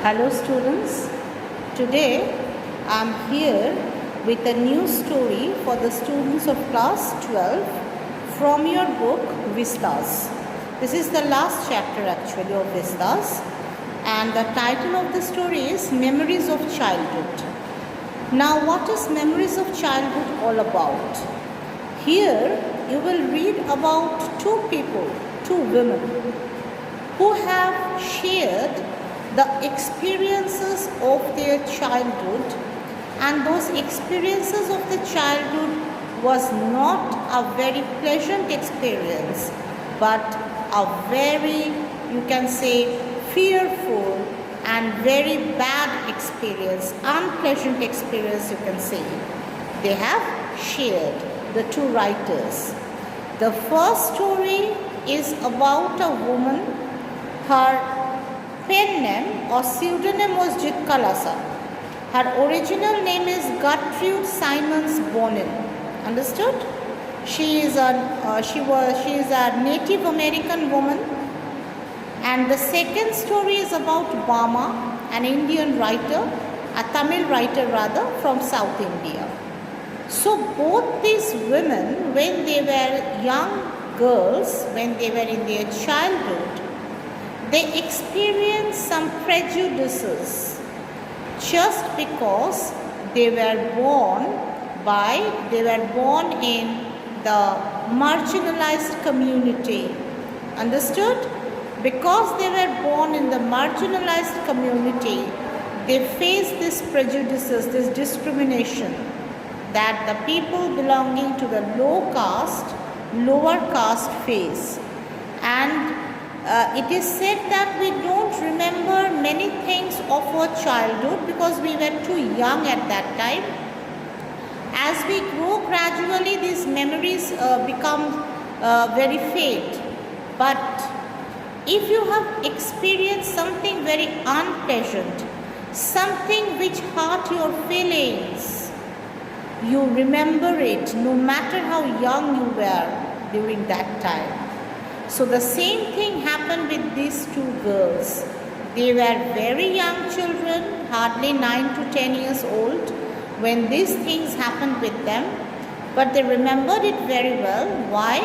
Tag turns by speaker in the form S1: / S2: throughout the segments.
S1: Hello students, today I am here with a new story for the students of class 12 from your book Vistas. This is the last chapter actually of Vistas, and the title of the story is Memories of Childhood. Now what is Memories of Childhood all about? Here you will read about two people, two women who have shared the experiences of their childhood, and those experiences of the childhood was not a very pleasant experience but a very, you can say, fearful and very bad experience, unpleasant experience you can say. They have shared, the two writers. The first story is about a woman. Her pen name or pseudonym was Jitkalasa. Her original name is Gertrude Simons Bonin. Understood? She is a Native American woman. And the second story is about Bama, an Indian writer, a Tamil writer rather, from South India. So both these women, when they were young girls, when they were in their childhood, they experienced some prejudices just because they were born in the marginalized community. Understood? Because they were born in the marginalized community, they face these prejudices, this discrimination that the people belonging to the lower caste face. And it is said that we don't remember many things of our childhood because we were too young at that time. As we grow gradually, these memories become very faint. But if you have experienced something very unpleasant, something which hurt your feelings, you remember it no matter how young you were during that time. So the same thing happened with these two girls. They were very young children, hardly 9 to 10 years old, when these things happened with them. But they remembered it very well. Why?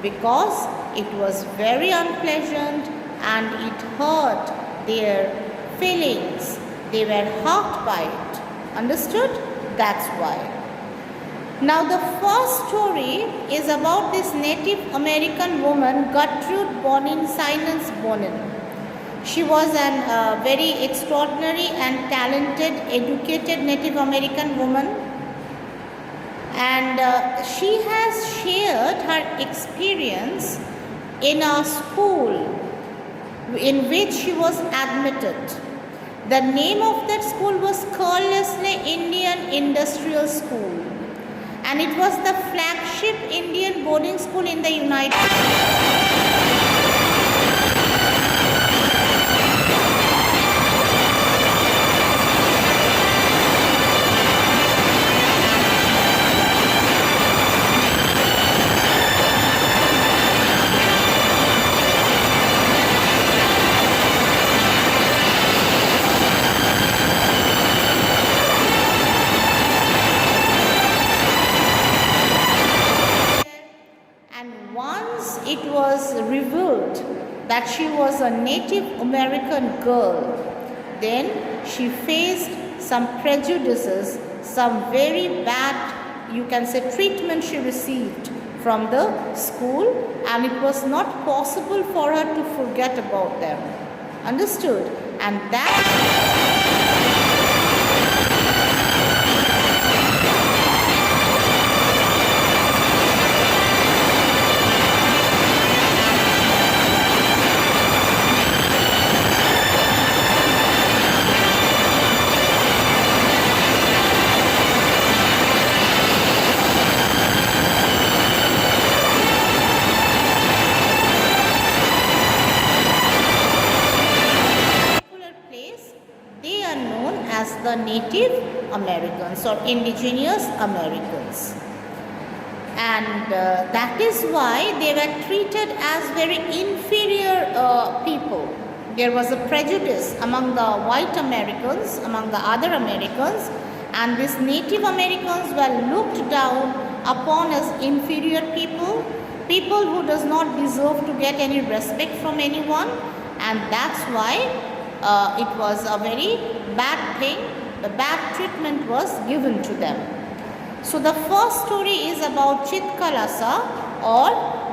S1: Because it was very unpleasant and it hurt their feelings. They were hurt by it. Understood? That's why. Now the first story is about this Native American woman, Gertrude Bonin Simons Bonin. She was a very extraordinary and talented, educated Native American woman, and she has shared her experience in a school in which she was admitted. The name of that school was Carelessly Indian Industrial School, and it was the flagship Indian boarding school in the United States. It was revealed that she was a Native American girl, then she faced some prejudices, some very bad, you can say, treatment she received from the school, and it was not possible for her to forget about them. Understood? And that as the Native Americans or indigenous Americans. And that is why they were treated as very inferior people. there was a prejudice among the white Americans, among the other Americans, and these Native Americans were looked down upon as inferior people, people who does not deserve to get any respect from anyone, and that's why it was a very bad thing. The bad treatment was given to them. So the first story is about Chitkalasa or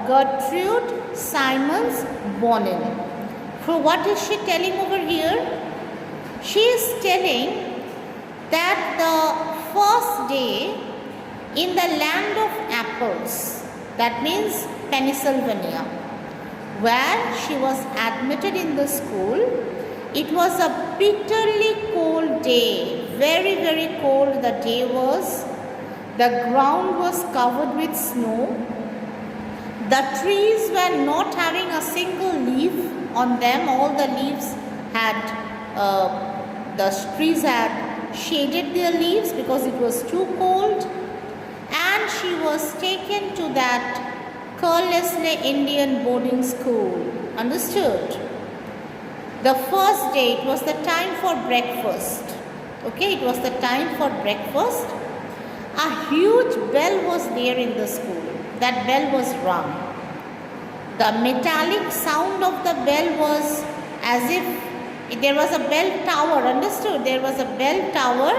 S1: Gertrude Simons Bonin. So what is she telling over here? She is telling that the first day in the land of apples, that means Pennsylvania, where she was admitted in the school, it was a bitterly cold day, very, very cold the day was. The ground was covered with snow. The trees were not having a single leaf on them. All the leaves had, the trees had shaded their leaves because it was too cold. And she was taken to that Carlisle Indian boarding school. Understood? The first day, it was the time for breakfast. Okay, it was the time for breakfast. A huge bell was there in the school. That bell was rung. The metallic sound of the bell was as if there was a bell tower. Understood? There was a bell tower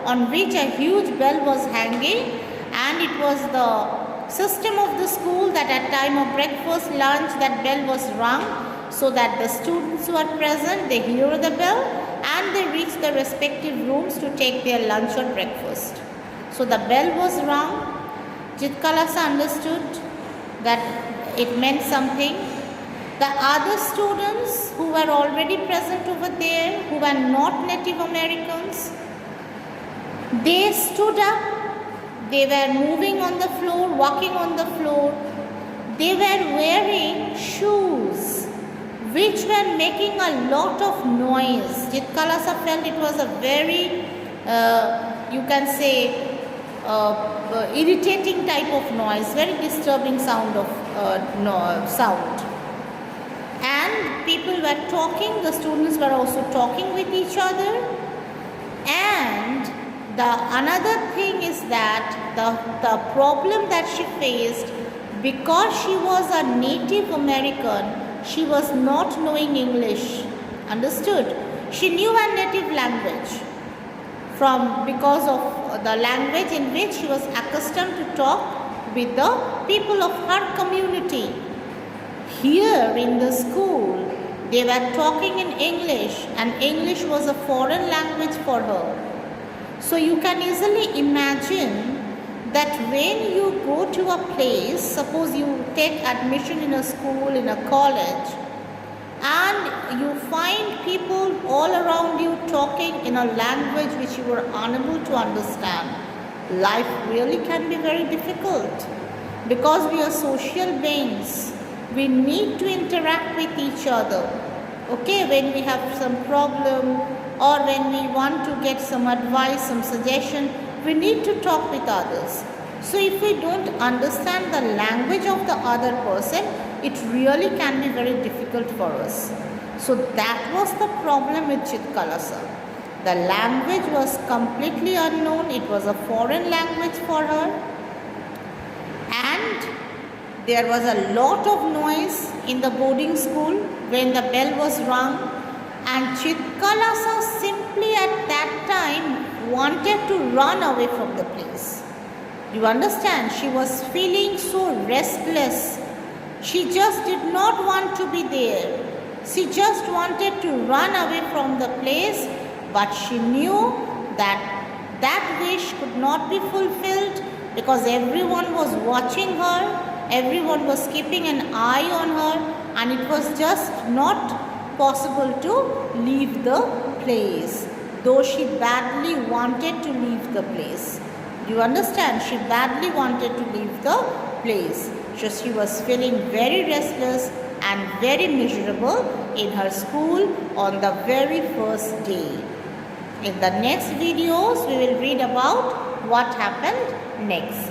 S1: on which a huge bell was hanging, and it was the system of the school that at time of breakfast, lunch, that bell was rung, so that the students who are present, they hear the bell and they reach the respective rooms to take their lunch or breakfast. So the bell was rung. Chitkalasa understood that it meant something. The other students who were already present over there, who were not Native Americans, they stood up. They were moving on the floor, walking on the floor. They were wearing shoes which were making a lot of noise. Chitkalasa felt it was a very, you can say, irritating type of noise, very disturbing sound of sound. And people were talking, the students were also talking with each other. And the another thing is that the problem that she faced, because she was a Native American, she was not knowing English. Understood? She knew a native language because of the language in which she was accustomed to talk with the people of her community. Here in the school, they were talking in English, and English was a foreign language for her. So you can easily imagine that when you go to a place, suppose you take admission in a school, in a college, and you find people all around you talking in a language which you were unable to understand, life really can be very difficult, because we are social beings. We need to interact with each other. Okay, when we have some problem or when we want to get some advice, some suggestion, we need to talk with others. So if we don't understand the language of the other person, it really can be very difficult for us. So that was the problem with Chitkalasa. The language was completely unknown. It was a foreign language for her. And there was a lot of noise in the boarding school when the bell was rung. And Chitkalasa simply at that time wanted to run away from the place. You understand? She was feeling so restless. She just did not want to be there. She just wanted to run away from the place, but she knew that that wish could not be fulfilled because everyone was watching her, everyone was keeping an eye on her, and it was just not possible to leave the place, though she badly wanted to leave the place. You understand? She badly wanted to leave the place. So she was feeling very restless and very miserable in her school on the very first day. In the next videos, we will read about what happened next.